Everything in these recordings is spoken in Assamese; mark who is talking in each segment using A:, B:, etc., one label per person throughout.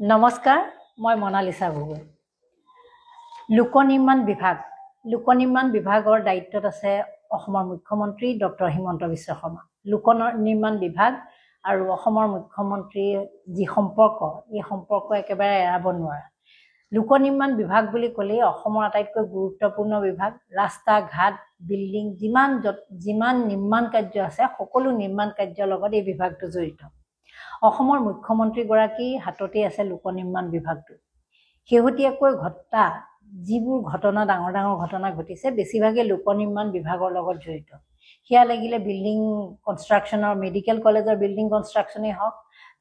A: নমস্কাৰ, মই মনালিছা গগৈ। লোকনিৰ্মাণ বিভাগৰ দায়িত্বত আছে অসমৰ মুখ্যমন্ত্ৰী ডক্টৰ হিমন্ত বিশ্ব শৰ্মা। লোকনিৰ্মাণ বিভাগ আৰু অসমৰ মুখ্যমন্ত্ৰীৰ যি সম্পৰ্ক, এই সম্পৰ্ক একেবাৰে এৰাব নোৱাৰা। লোকনিৰ্মাণ বিভাগ বুলি ক'লেই অসমৰ আটাইতকৈ গুৰুত্বপূৰ্ণ বিভাগ। ৰাস্তা ঘাট বিল্ডিং যিমান নিৰ্মাণ কাৰ্য আছে, সকলো নিৰ্মাণ কাৰ্যৰ লগত এই বিভাগটো জড়িত। অসমৰ মুখ্যমন্ত্ৰীগৰাকীৰ হাততেই আছে লোকনিৰ্মাণ বিভাগটো। শেহতীয়াকৈ ঘটা যিবোৰ ঘটনা, ডাঙৰ ডাঙৰ ঘটনা ঘটিছে, বেছিভাগেই লোকনিৰ্মাণ বিভাগৰ লগত জড়িত। সেয়া লাগিলে বিল্ডিং কনষ্ট্ৰাকশ্যনৰ, মেডিকেল কলেজৰ বিল্ডিং কনষ্ট্ৰাকশ্যনেই হওক,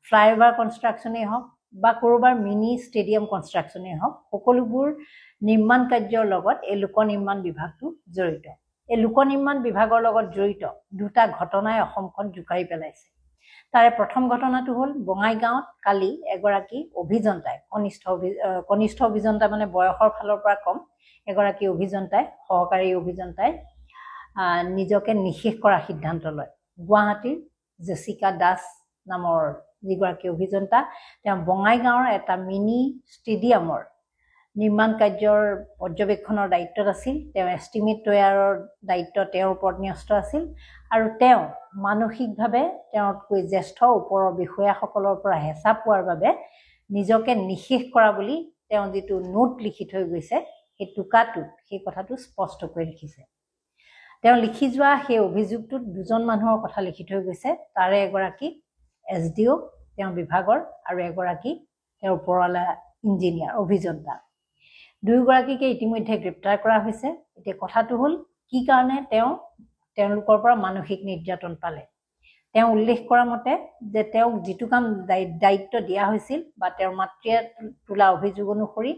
A: ফ্লাইঅভাৰ কনষ্ট্ৰাকশ্যনেই হওক, বা ক'ৰবাৰ মিনি ষ্টেডিয়াম কনষ্ট্ৰাকশ্যনেই হওক, সকলোবোৰ নিৰ্মাণ কাৰ্যৰ লগত এই লোকনিৰ্মাণ বিভাগটো জড়িত। এই লোকনিৰ্মাণ বিভাগৰ লগত জড়িত দুটা ঘটনাই অসমখন জোকাৰি পেলাইছে। তাৰে প্ৰথম ঘটনাটো হ'ল বঙাইগাঁৱত কালি এগৰাকী অভিযন্তাই, কনিষ্ঠ অভিযন্তা মানে বয়সৰ ফালৰ পৰা কম এগৰাকী অভিযন্তাই, সহকাৰী অভিযন্তাই নিজকে নিঃশেষ কৰাৰ সিদ্ধান্ত লয়। গুৱাহাটীৰ জেচিকা দাস নামৰ যিগৰাকী অভিযন্তা, তেওঁ বঙাইগাঁৱৰ এটা মিনি ষ্টেডিয়ামৰ নিৰ্মাণ কাৰ্যৰ পৰ্যবেক্ষণৰ দায়িত্বত আছিল। তেওঁ এষ্টিমেট তৈয়াৰৰ দায়িত্ব তেওঁৰ ওপৰত ন্যস্ত আছিল আৰু তেওঁ মানসিকভাৱে তেওঁতকৈ জ্যেষ্ঠ ওপৰৰ বিষয়াসকলৰ পৰা হেঁচা পোৱাৰ বাবে নিজকে নিঃশেষ কৰা বুলি তেওঁ যিটো নোট লিখি থৈ গৈছে, সেই টোকাটোত সেই কথাটো স্পষ্টকৈ লিখিছে। তেওঁ লিখি যোৱা সেই অভিযোগটোত দুজন মানুহৰ কথা লিখি থৈ গৈছে। তাৰে এগৰাকী SDO তেওঁ বিভাগৰ আৰু এগৰাকী তেওঁৰ ওপৰৱালা ইঞ্জিনিয়াৰ অভিযন্তা। দুয়োগৰাকীকে ইতিমধ্যে গ্ৰেপ্তাৰ কৰা হৈছে। এতিয়া কথাটো হ'ল, কি কাৰণে তেওঁলোকৰ পৰা মানসিক নিৰ্যাতন পালে। তেওঁ উল্লেখ কৰা মতে যে তেওঁক যিটো কাম দায়িত্ব দিয়া হৈছিল বা তেওঁৰ মাতৃয়ে তোলা অভিযোগ অনুসৰি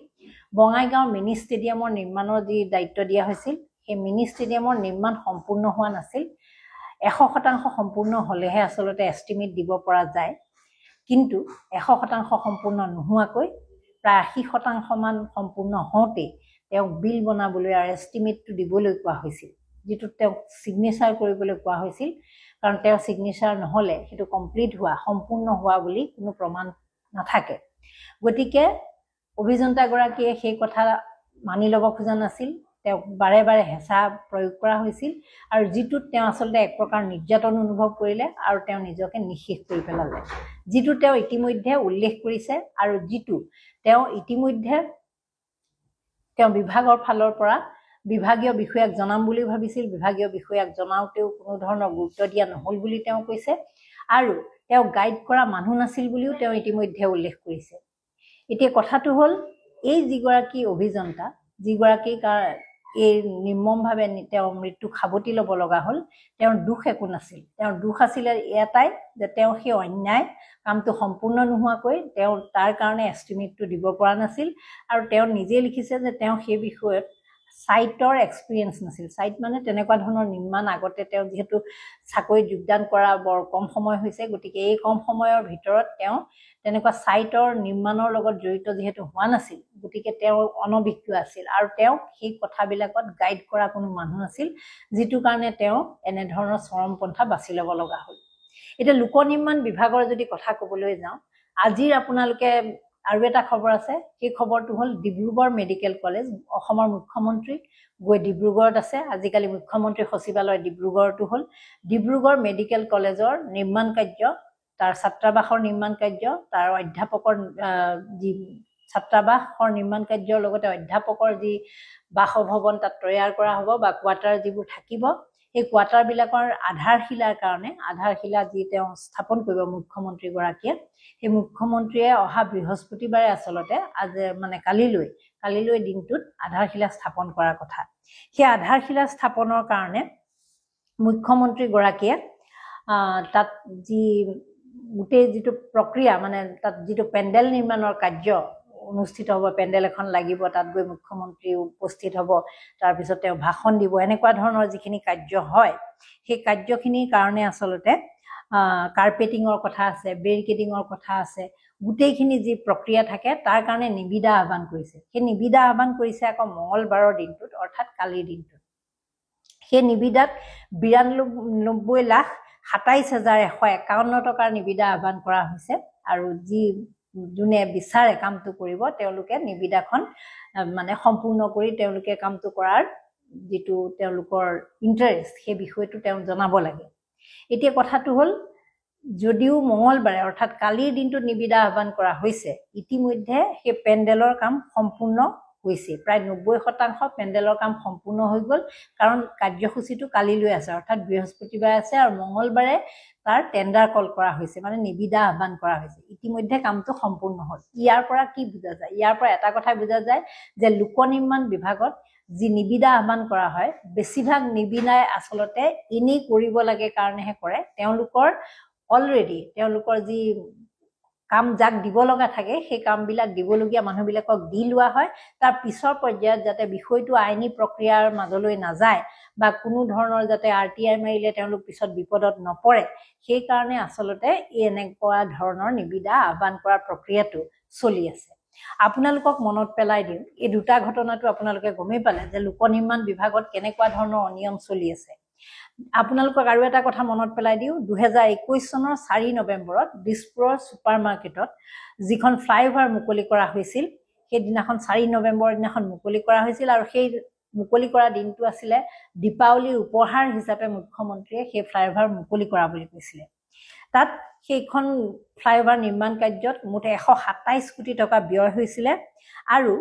A: বঙাইগাঁৱৰ মিনি ষ্টেডিয়ামৰ নিৰ্মাণৰ যি দায়িত্ব দিয়া হৈছিল, সেই মিনি ষ্টেডিয়ামৰ নিৰ্মাণ সম্পূৰ্ণ হোৱা নাছিল। 100% সম্পূৰ্ণ হ'লেহে আচলতে এষ্টিমেট দিব পৰা যায়, কিন্তু 100% সম্পূৰ্ণ নোহোৱাকৈ প্ৰায় 80% মান সম্পূৰ্ণ হওঁতেই তেওঁক বিল বনাবলৈ আৰু এষ্টিমেটটো দিবলৈ কোৱা হৈছিল, যিটোত তেওঁক ছিগনেচাৰ কৰিবলৈ কোৱা হৈছিল। কাৰণ তেওঁৰ ছিগনেচাৰ নহ'লে সেইটো কমপ্লিট হোৱা, সম্পূৰ্ণ হোৱা বুলি কোনো প্ৰমাণ নাথাকে। গতিকে অভিযন্তাগৰাকীয়ে সেই কথা মানি ল'ব খোজা নাছিল। তেওঁক বাৰে বাৰে হেঁচা প্ৰয়োগ কৰা হৈছিল আৰু যিটোত তেওঁ আচলতে এক প্ৰকাৰ নিৰ্যাতন অনুভৱ কৰিলে আৰু তেওঁ নিজকে নিঃশেষ কৰি পেলালে, যিটো তেওঁ ইতিমধ্যে উল্লেখ কৰিছে আৰু যিটো তেওঁ ইতিমধ্যে তেওঁ বিভাগৰ ফালৰ পৰা বিভাগীয় বিষয়াক জনাম বুলি ভাবিছিল। বিভাগীয় বিষয়াক জনাওঁতেও কোনো ধৰণৰ গুৰুত্ব দিয়া নহ'ল বুলি তেওঁ কৈছে আৰু তেওঁ গাইড কৰা মানুহ নাছিল বুলিও তেওঁ ইতিমধ্যে উল্লেখ কৰিছে। এতিয়া কথাটো হ'ল, এই যিগৰাকী অভিযন্তা, যিগৰাকীক এই নিৰ্মমভাৱে তেওঁৰ মৃত্যুক সাৱটি ল'ব লগা হ'ল, তেওঁৰ দোষ একো নাছিল। তেওঁৰ দোষ আছিলে এটাই যে তেওঁ সেই অন্যায় কামটো সম্পূৰ্ণ নোহোৱাকৈ তেওঁ তাৰ কাৰণে এষ্টিমেটটো দিব পৰা নাছিল আৰু তেওঁ নিজে লিখিছে যে তেওঁ সেই বিষয়ত ছাইটৰ এক্সপিৰিয়েঞ্চ নাছিল। ছাইট মানে তেনেকুৱা ধৰণৰ নিৰ্মাণ আগতে তেওঁ যিহেতু চাকৰিত যোগদান কৰা বৰ কম সময় হৈছে, গতিকে এই কম সময়ৰ ভিতৰত তেওঁ তেনেকুৱা ছাইটৰ নিৰ্মাণৰ লগত জড়িত যিহেতু হোৱা নাছিল, গতিকে তেওঁ অনভিজ্ঞ আছিল আৰু তেওঁক সেই কথাবিলাকত গাইড কৰা কোনো মানুহ নাছিল, যিটো কাৰণে তেওঁ এনেধৰণৰ চৰমপন্থা বাছি ল'ব লগা হ'ল। এতিয়া লোকনিৰ্মাণ বিভাগৰ যদি কথা ক'বলৈ যাওঁ, আজিৰ আপোনালোকে আৰু এটা খবৰ আছে। সেই খবৰটো হ'ল ডিব্ৰুগড় মেডিকেল কলেজ। অসমৰ মুখ্যমন্ত্ৰী গৈ ডিব্ৰুগড়ত আছে। আজিকালি মুখ্যমন্ত্ৰী সচিবালয় ডিব্ৰুগড়তো হ'ল। ডিব্ৰুগড় মেডিকেল কলেজৰ নিৰ্মাণ কাৰ্য, তাৰ ছাত্ৰাবাসৰ নিৰ্মাণ কাৰ্য, তাৰ অধ্যাপকৰ যি ছাত্ৰাবাসৰ নিৰ্মাণ কাৰ্যৰ লগতে অধ্যাপকৰ যি বাসভৱন তাত তৈয়াৰ কৰা হ'ব বা কোৱাৰ্টাৰ যিবোৰ থাকিব, সেই কোৱাৰ্টাৰবিলাকৰ আধাৰশিলাৰ কাৰণে, আধাৰশিলা যি তেওঁ স্থাপন কৰিব মুখ্যমন্ত্ৰীগৰাকীয়ে, সেই মুখ্যমন্ত্ৰীয়ে অহা বৃহস্পতিবাৰে আচলতে কালিলৈ দিনটোত আধাৰশিলা স্থাপন কৰাৰ কথা। সেই আধাৰশিলা স্থাপনৰ কাৰণে মুখ্যমন্ত্ৰীগৰাকীয়ে তাত যি গোটেই যিটো প্ৰক্ৰিয়া, তাত যিটো পেণ্ডেল নিৰ্মাণৰ কাৰ্য অনুষ্ঠিত হ'ব, পেণ্ডেল এখন লাগিব, তাত গৈ মুখ্যমন্ত্ৰী উপস্থিত হ'ব, তাৰপিছত তেওঁ ভাষণ দিব, এনেকুৱা ধৰণৰ যিখিনি কাৰ্য হয়, সেই কাৰ্যখিনিৰ কাৰণে আচলতে কাৰ্পেটিঙৰ কথা আছে, বেৰিকেডিঙৰ কথা আছে, গোটেইখিনি যি প্ৰক্ৰিয়া থাকে তাৰ কাৰণে নিবিদা আহ্বান কৰিছে। সেই নিবিদা আহ্বান কৰিছে আকৌ মঙলবাৰৰ দিনটোত, অৰ্থাৎ কালিৰ দিনটোত। সেই নিবিদাত 92,27,151 টকাৰ নিবিদা আহ্বান কৰা হৈছে আৰু যি যোনে বিচাৰে কামটো কৰিব তেওঁলোকে নিবিদাখন মানে সম্পূৰ্ণ কৰি তেওঁলোকে কামটো কৰাৰ যিটো তেওঁলোকৰ ইণ্টাৰেষ্ট সেই বিষয়টো তেওঁ জনাব লাগে। এতিয়া কথাটো হ'ল যদিও মঙলবাৰে অৰ্থাৎ কালিৰ দিনটোত নিবিদা আহ্বান কৰা হৈছে, ইতিমধ্যে সেই পেণ্ডেলৰ কাম সম্পূৰ্ণ হৈছে। প্ৰায় 90% পেণ্ডেলৰ কাম সম্পূৰ্ণ হৈ গ'ল, কাৰণ কাৰ্যসূচীটো কালিলৈ আছে, অৰ্থাৎ বৃহস্পতিবাৰে আছে আৰু মঙলবাৰে তাৰ টেণ্ডাৰ কল কৰা হৈছে, মানে নিবিদা আহ্বান কৰা হৈছে। ইতিমধ্যে কামটো সম্পূৰ্ণ হ'ল। ইয়াৰ পৰা কি বুজা যায়? ইয়াৰ পৰা এটা কথা বুজা যায় যে লোক নিৰ্মাণ বিভাগত যি নিবিদা আহ্বান কৰা হয়, বেছিভাগ নিবিদাই আচলতে এনেই কৰিব লাগে কাৰণেহে কৰে। তেওঁলোকৰ অলৰেডি তেওঁলোকৰ যি কাম যাক দিব লগা থাকে সেই কামবিলাক দিবলগীয়া মানুহবিলাকক দি লোৱা হয়। তাৰ পিছৰ পৰ্যায়ত যাতে বিষয়টো আইনী প্ৰক্ৰিয়াৰ মাজলৈ নাযায় বা কোনো ধৰণৰ যাতে RTI মাৰিলে তেওঁলোক পিছত বিপদত নপৰে, সেইকাৰণে আচলতে এনেকুৱা ধৰণৰ নিবিদা আহ্বান কৰাৰ প্ৰক্ৰিয়াটো চলি আছে। আপোনালোকক মনত পেলাই দিওঁ, এই দুটা ঘটনাটো আপোনালোকে গমেই পালে যে লোক নিৰ্মাণ বিভাগত কেনেকুৱা ধৰণৰ অনিয়ম চলি আছে। আপোনালোকক আৰু এটা কথা মনত পেলাই দিওঁ, 2021 চনৰ 4 নৱেম্বৰত দিছপুৰৰ ছুপাৰ মাৰ্কেটত যিখন ফ্লাইঅভাৰ মুকলি কৰা হৈছিল, সেইদিনাখন 4 নৱেম্বৰৰ দিনাখন মুকলি কৰা হৈছিল আৰু সেই মুকলি কৰা দিনটো আছিলে দীপাৱলীৰ উপহাৰ হিচাপে মুখ্যমন্ত্ৰীয়ে সেই ফ্লাইঅভাৰ মুকলি কৰা বুলি কৈছিলে। তাত সেইখন ফ্লাইঅভাৰ নিৰ্মাণ কাৰ্যত মুঠ 127 কোটি টকা ব্যয় হৈছিলে আৰু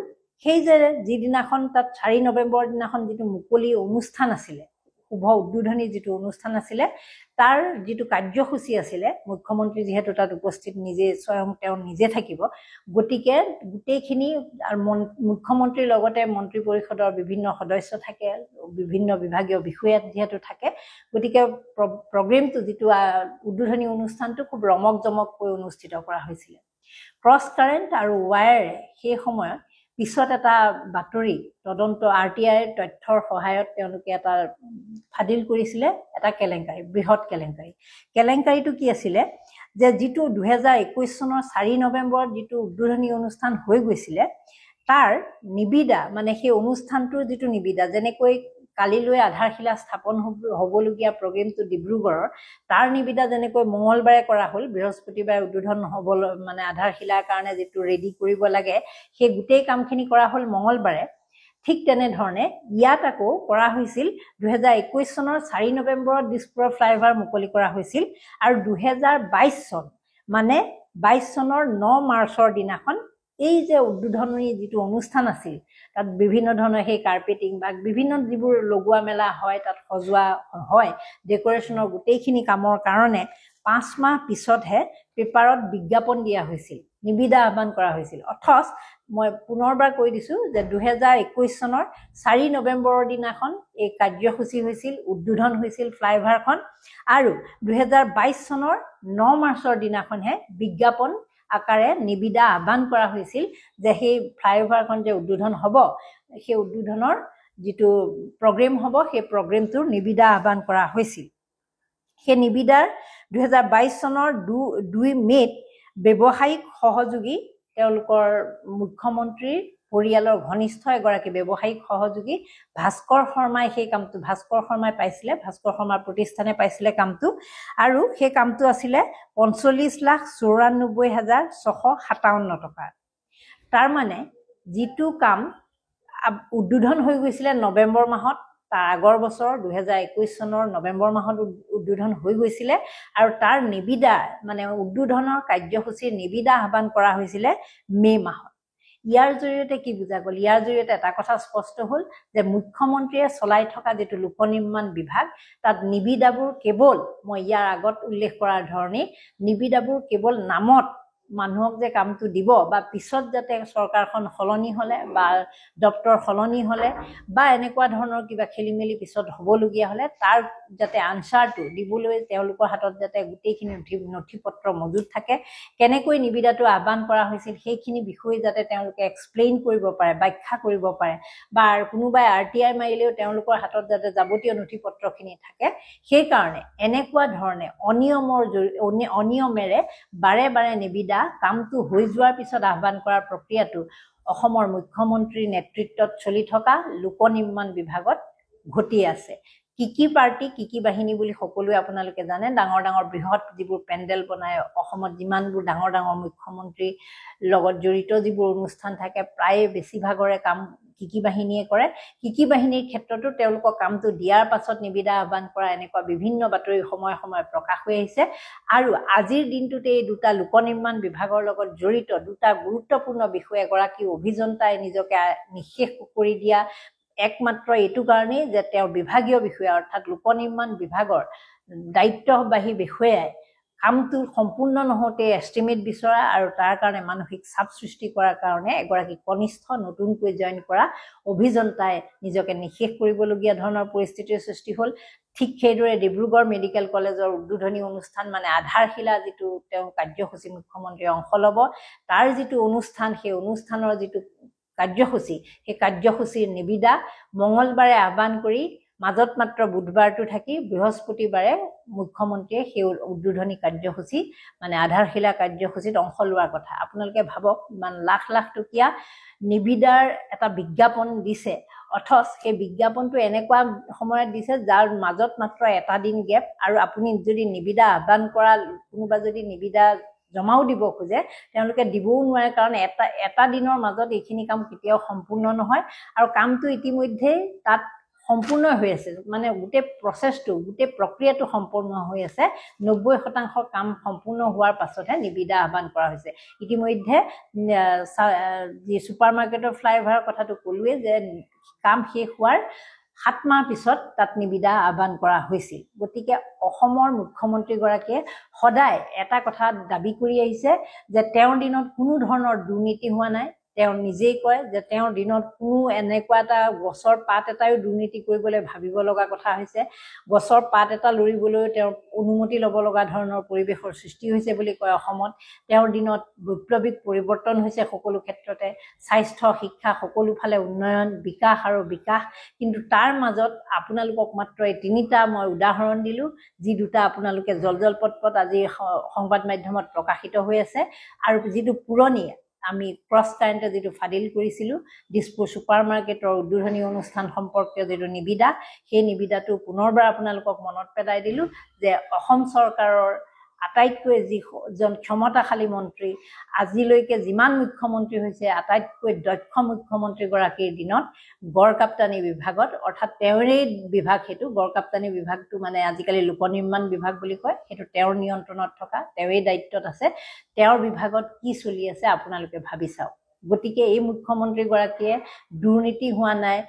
A: সেই যে যিদিনাখন তাত 4 নৱেম্বৰৰ দিনাখন যিটো মুকলি অনুষ্ঠান আছিলে, শুভ উদ্বোধনী যিটো অনুষ্ঠান আছিলে, তাৰ যিটো কাৰ্যসূচী আছিলে, মুখ্যমন্ত্ৰী যিহেতু তাত উপস্থিত নিজে স্বয়ং তেওঁ নিজে থাকিব, গতিকে গোটেইখিনি মুখ্যমন্ত্ৰীৰ লগতে মন্ত্ৰী পৰিষদৰ বিভিন্ন সদস্য থাকে, বিভিন্ন বিভাগীয় বিষয়া যিহেতু থাকে, গতিকে প্ৰগ্ৰেমটো যিটো উদ্বোধনী অনুষ্ঠানটো খুব ৰমক জমককৈ অনুষ্ঠিত কৰা হৈছিলে। ক্ৰছ কাৰেণ্ট আৰু ৱায়াৰে সেই সময়ত পিছত এটা বাতৰি তদন্ত RTIৰ তথ্যৰ সহায়ত তেওঁলোকে এটা ফাদিল কৰিছিলে, এটা কেলেংকাৰী, বৃহৎ কেলেংকাৰী। কেলেংকাৰীটো কি আছিলে যে যিটো 2021 চনৰ 4 নৱেম্বৰত যিটো উদ্বোধনী অনুষ্ঠান হৈ গৈছিলে, তাৰ নিবিদা মানে সেই অনুষ্ঠানটোৰ যিটো নিবিদা, যেনেকৈ কালিলৈ আধাৰশিলা স্থাপন হ'বলগীয়া প্ৰগ্ৰেমটো ডিব্ৰুগড়ৰ, তাৰ নিবিদা যেনেকৈ মঙলবাৰে কৰা হ'ল, বৃহস্পতিবাৰে উদ্বোধন হ'ব মানে আধাৰশিলাৰ কাৰণে যিটো ৰেডি কৰিব লাগে সেই গোটেই কামখিনি কৰা হ'ল মঙলবাৰে। ঠিক তেনেধৰণে ইয়াত আকৌ কৰা হৈছিল 2021 চনৰ 4 নৱেম্বৰত দিছপুৰৰ ফ্লাইঅভাৰ মুকলি কৰা হৈছিল আৰু 2022 চন মানে 22 চনৰ 9 মাৰ্চৰ দিনাখন এই যে উদ্বোধনী যিটো অনুষ্ঠান আছিল, তাত বিভিন্ন ধৰণৰ সেই কাৰ্পেটিং বা বিভিন্ন যিবোৰ লগোৱা মেলা হয়, তাত সজোৱা হয়, ডেকৰেশ্যনৰ গোটেইখিনি কামৰ কাৰণে 5 মাহ পিছতহে পেপাৰত বিজ্ঞাপন দিয়া হৈছিল, নিবিদা আহ্বান কৰা হৈছিল। অথচ মই পুনৰবাৰ কৈ দিছোঁ যে 2021 চনৰ 4 নৱেম্বৰৰ দিনাখন এই কাৰ্যসূচী হৈছিল, উদ্বোধন হৈছিল ফ্লাইঅভাৰখন, আৰু 2022 চনৰ 9 মাৰ্চৰ দিনাখনহে বিজ্ঞাপন আকাৰে নিবিদা আহ্বান কৰা হৈছিল যে সেই ফ্লাইঅভাৰখন যে উদ্বোধন হ'ব, সেই উদ্বোধনৰ যিটো প্ৰগ্ৰেম হ'ব, সেই প্ৰগ্ৰেমটোৰ নিবিদা আহ্বান কৰা হৈছিল। সেই নিবিদাৰ 2022 চনৰ 2 মে'ত ব্যৱসায়িক সহযোগী, তেওঁলোকৰ মুখ্যমন্ত্ৰীৰ পৰিয়ালৰ ঘনিষ্ঠ এগৰাকী ব্যৱসায়িক সহযোগী ভাস্কৰ শৰ্মাই সেই কামটো, ভাস্কৰ শৰ্মাই পাইছিলে, ভাস্কৰ শৰ্মাৰ প্ৰতিষ্ঠানে পাইছিলে কামটো, আৰু সেই কামটো আছিলে 45,94,657 টকা। তাৰমানে যিটো কাম উদ্বোধন হৈ গৈছিলে নৱেম্বৰ মাহত, তাৰ আগৰ বছৰ 2021 চনৰ নৱেম্বৰ মাহত উদ্বোধন হৈ গৈছিলে, আৰু তাৰ নিবিদা মানে উদ্বোধনৰ কাৰ্যসূচীৰ নিবিদা আহ্বান কৰা হৈছিলে মে' মাহত। ইয়াৰ জৰিয়তে কি বুজা গ'ল? ইয়াৰ জৰিয়তে এটা কথা স্পষ্ট হ'ল যে মুখ্যমন্ত্ৰীয়ে চলাই থকা যিটো লোক নিৰ্মাণ বিভাগ, তাত নিবিদাবোৰ কেৱল, মই ইয়াৰ আগত উল্লেখ কৰাৰ ধৰণে, নিবিদাবোৰ কেৱল নামত মানুহক যে কামটো দিব বা পিছত যাতে চৰকাৰখন সলনি হ'লে বা দপ্তৰ সলনি হ'লে বা এনেকুৱা ধৰণৰ কিবা খেলি মেলি পিছত হ'বলগীয়া হ'লে তাৰ যাতে আনচাৰটো দিবলৈ তেওঁলোকৰ হাতত যাতে গোটেইখিনি নথি পত্ৰ মজুত থাকে, কেনেকৈ নিবিদাটো আহ্বান কৰা হৈছিল সেইখিনি বিষয়ে যাতে তেওঁলোকে এক্সপ্লেইন কৰিব পাৰে, ব্যাখ্যা কৰিব পাৰে, বা কোনোবাই RTI মাৰিলেও তেওঁলোকৰ হাতত যাতে যাৱতীয় নথি পত্ৰখিনি থাকে, সেইকাৰণে এনেকুৱা ধৰণে অনিয়মেৰে বাৰে বাৰে নিবিদা কামটো হৈ যোৱাৰ পিছত আহ্বান কৰাৰ প্ৰক্ৰিয়াটো অসমৰ মুখ্যমন্ত্ৰীৰ নেতৃত্বত চলি থকা লোক নিৰ্মাণ বিভাগত ঘটি আছে। কি পাৰ্টি কি বাহিনী বুলি সকলোৱে আপোনালোকে জানে। ডাঙৰ ডাঙৰ বৃহৎ যিবোৰ পেণ্ডেল বনায় অসমত, যিমানবোৰ ডাঙৰ ডাঙৰ মুখ্যমন্ত্ৰীৰ লগত জড়িত যিবোৰ অনুষ্ঠান থাকে, প্ৰায়ে বেছিভাগৰে কাম কি বাহিনীয়ে কৰে। কি বাহিনীৰ ক্ষেত্ৰতো তেওঁলোকৰ কামটো দিয়াৰ পাছত নিবিদা আহ্বান কৰা এনেকুৱা বিভিন্ন বাতৰি সময়ে সময়ে প্ৰকাশ হৈ আহিছে। আৰু আজিৰ দিনটোতে এই দুটা লোক নিৰ্মাণ বিভাগৰ লগত জড়িত দুটা গুৰুত্বপূৰ্ণ বিষয় এগৰাকী অভিযন্তাই নিজকে নিঃশেষ কৰি দিয়া একমাত্ৰ এইটো কাৰণেই যে তেওঁৰ বিভাগীয় বিষয়া অৰ্থাৎ লোক নিৰ্মাণ বিভাগৰ দায়িত্ববাহী বিষয়াই কামটো সম্পূৰ্ণ নহওঁতে এষ্টিমেট বিচৰা আৰু তাৰ কাৰণে মানসিক চাপ সৃষ্টি কৰাৰ কাৰণে এগৰাকী কনিষ্ঠ নতুনকৈ জইন কৰা অভিযন্তাই নিজকে নিঃশেষ কৰিবলগীয়া ধৰণৰ পৰিস্থিতিৰ সৃষ্টি হ'ল। ঠিক সেইদৰে ডিব্ৰুগড় মেডিকেল কলেজৰ উদ্বোধনী অনুষ্ঠান মানে আধাৰশিলা যিটো তেওঁ কাৰ্যসূচী মুখ্যমন্ত্ৰীয়ে অংশ ল'ব, তাৰ যিটো অনুষ্ঠান, সেই অনুষ্ঠানৰ যিটো কাৰ্যসূচী, সেই কাৰ্যসূচীৰ নিবিদা মঙলবাৰে আহ্বান কৰি মাজত মাত্ৰ বুধবাৰটো থাকি বৃহস্পতিবাৰে মুখ্যমন্ত্ৰীয়ে সেই উদ্বোধনী কাৰ্যসূচী মানে আধাৰশিলা কাৰ্যসূচীত অংশ লোৱাৰ কথা। আপোনালোকে ভাবক, ইমান লাখ লাখ টকীয়া নিবিদাৰ এটা বিজ্ঞাপন দিছে, অথচ সেই বিজ্ঞাপনটো এনেকুৱা সময়ত দিছে যাৰ মাজত মাত্ৰ এটা দিন গেপ। আৰু আপুনি যদি নিবিদা আহ্বান কৰা কোনোবা যদি নিবিদা জমাও দিব খোজে তেওঁলোকে দিবও নোৱাৰে, কাৰণ এটা দিনৰ মাজত এইখিনি কাম কেতিয়াও সম্পূৰ্ণ নহয়। আৰু কামটো ইতিমধ্যেই তাত সম্পূৰ্ণ হৈ আছে, মানে গোটেই প্ৰচেছটো গোটেই প্ৰক্ৰিয়াটো সম্পূৰ্ণ হৈ আছে। 90% কাম সম্পূৰ্ণ হোৱাৰ পাছতহে নিবিদা আহ্বান কৰা হৈছে। ইতিমধ্যে যি ছুপাৰ মাৰ্কেটৰ ফ্লাইঅভাৰৰ কথাটো ক'লোৱে যে কাম শেষ হোৱাৰ 7 মাহ পিছত তাত নিবিদা আহ্বান কৰা হৈছিল। গতিকে অসমৰ মুখ্যমন্ত্ৰীগৰাকীয়ে সদায় এটা কথা দাবী কৰি আহিছে যে তেওঁৰ দিনত কোনো ধৰণৰ দুৰ্নীতি হোৱা নাই। তেওঁ নিজেই কয় যে তেওঁৰ দিনত কোনো এনেকুৱা এটা গছৰ পাত এটাও দুৰ্নীতি কৰিবলৈ ভাবিব লগা কথা হৈছে। গছৰ পাত এটা লৰিবলৈও তেওঁৰ অনুমতি ল'ব লগা ধৰণৰ পৰিৱেশৰ সৃষ্টি হৈছে বুলি কয় অসমত। তেওঁৰ দিনত বৈপ্লৱিক পৰিৱৰ্তন হৈছে সকলো ক্ষেত্ৰতে, স্বাস্থ্য শিক্ষা সকলো ফালে উন্নয়ন বিকাশ আৰু বিকাশ। কিন্তু তাৰ মাজত আপোনালোকক মাত্ৰ এই 3টা মই উদাহৰণ দিলোঁ, যি দুটা আপোনালোকে জলপট আজি সংবাদ মাধ্যমত প্ৰকাশিত হৈ আছে। আৰু যিটো পুৰণি আমি ক্ৰছ কাৰেণ্টে যিটো ফাদিল কৰিছিলোঁ দিছপুৰ ছুপাৰ মাৰ্কেটৰ উদ্বোধনী অনুষ্ঠান সম্পৰ্কীয় যিটো নিবিদা, সেই নিবিদাটো পুনৰবাৰ আপোনালোকক মনত পেলাই দিলোঁ যে অসম চৰকাৰৰ আটাইতকৈ যিজন ক্ষমতাশালী মন্ত্ৰী, আজিলৈকে যিমান মুখ্যমন্ত্ৰী হৈছে আটাইতকৈ দক্ষ মুখ্যমন্ত্ৰীগৰাকীৰ দিনত গড়কাপ্তানি বিভাগত, অৰ্থাৎ তেওঁৰেই বিভাগ, সেইটো গড়কাপ্তানি বিভাগটো মানে আজিকালি লোক নিৰ্মাণ বিভাগ বুলি কয়, সেইটো তেওঁৰ নিয়ন্ত্ৰণত থকা, তেওঁৰেই দায়িত্বত আছে। তেওঁৰ বিভাগত কি চলি আছে আপোনালোকে ভাবি চাওক। গতিকে এই মুখ্যমন্ত্ৰীগৰাকীয়ে দুৰ্নীতি হোৱা নাই,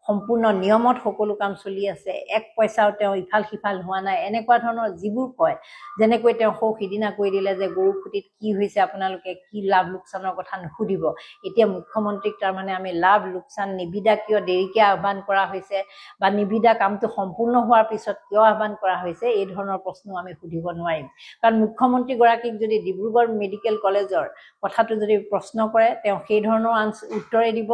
A: সম্পূৰ্ণ নিয়মত সকলো কাম চলি আছে, এক পইচাও তেওঁ ইফাল সিফাল হোৱা নাই, এনেকুৱা ধৰণৰ যিবোৰ কয়, যেনেকৈ তেওঁ সিদিনা কৈ দিলে যে গৰু খুটিত কি হৈছে আপোনালোকে কি লাভ লোকচানৰ কথা নুসুধিব। এতিয়া মুখ্যমন্ত্ৰীক তাৰমানে আমি লাভ লোকচান নিবিদা কিয় দেৰিকৈ আহ্বান কৰা হৈছে বা নিবিদা কামটো সম্পূৰ্ণ হোৱাৰ পিছত কিয় আহ্বান কৰা হৈছে, এই ধৰণৰ প্ৰশ্ন আমি সুধিব নোৱাৰিম। কাৰণ মুখ্যমন্ত্ৰীগৰাকীক যদি ডিব্ৰুগড় মেডিকেল কলেজৰ কথাটো যদি প্ৰশ্ন কৰে তেওঁ সেই ধৰণৰ উত্তৰে দিব।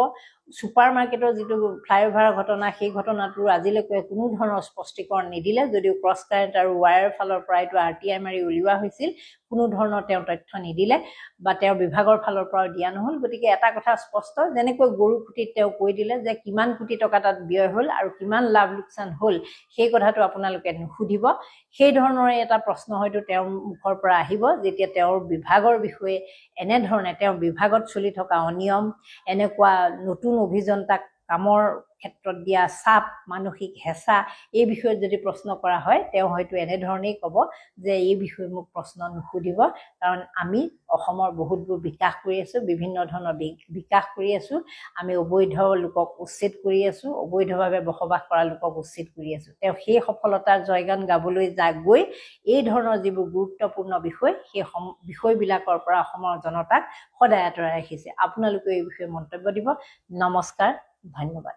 A: ছুপাৰ মাৰ্কেটৰ যিটো ফ্লাইঅভাৰৰ ঘটনা, সেই ঘটনাটোৰ আজিলৈকে কোনো ধৰণৰ স্পষ্টীকৰণ নিদিলে, যদিও ক্ৰছ কাৰেণ্ট আৰু ৱায়াৰৰ ফালৰ পৰা এইটো RTI মাৰি উলিওৱা হৈছিল, কোনো ধৰণৰ তেওঁ তথ্য নিদিলে বা তেওঁৰ বিভাগৰ ফালৰ পৰাও দিয়া নহ'ল। গতিকে এটা কথা স্পষ্ট, যেনেকৈ গৰু খুটিত তেওঁ কৈ দিলে যে কিমান কোটি টকা তাত ব্যয় হ'ল আৰু কিমান লাভ লোকচান হ'ল, সেই কথাটো আপোনালোকে নুসুধিব। সেই ধৰণৰে এটা প্ৰশ্ন হয়তো তেওঁৰ মুখৰ পৰা আহিব যেতিয়া তেওঁৰ বিভাগৰ বিষয়ে এনেধৰণে তেওঁৰ বিভাগত চলি থকা অনিয়ম, এনেকুৱা নতুন অভিযন্তাক কামৰ ক্ষেত্ৰত দিয়া চাপ, মানসিক হেঁচা, এই বিষয়ত যদি প্ৰশ্ন কৰা হয় তেওঁ হয়তো এনেধৰণেই ক'ব যে এই বিষয়ে মোক প্ৰশ্ন নুসুধিব, কাৰণ আমি অসমৰ বহুতবোৰ বিকাশ কৰি আছোঁ, বিভিন্ন ধৰণৰ বিকাশ কৰি আছোঁ, আমি অবৈধ লোকক উচ্ছেদ কৰি আছোঁ, অবৈধভাৱে বসবাস কৰা লোকক উচ্ছেদ কৰি আছোঁ। তেওঁ সেই সফলতাৰ জয়গান গাবলৈ গৈ এই ধৰণৰ যিবোৰ গুৰুত্বপূৰ্ণ বিষয়, সেই বিষয়বিলাকৰ পৰা অসমৰ জনতাক সদায় আঁতৰাই ৰাখিছে। আপোনালোকেও এই বিষয়ে মন্তব্য দিব। নমস্কাৰ, ধন্যবাদ।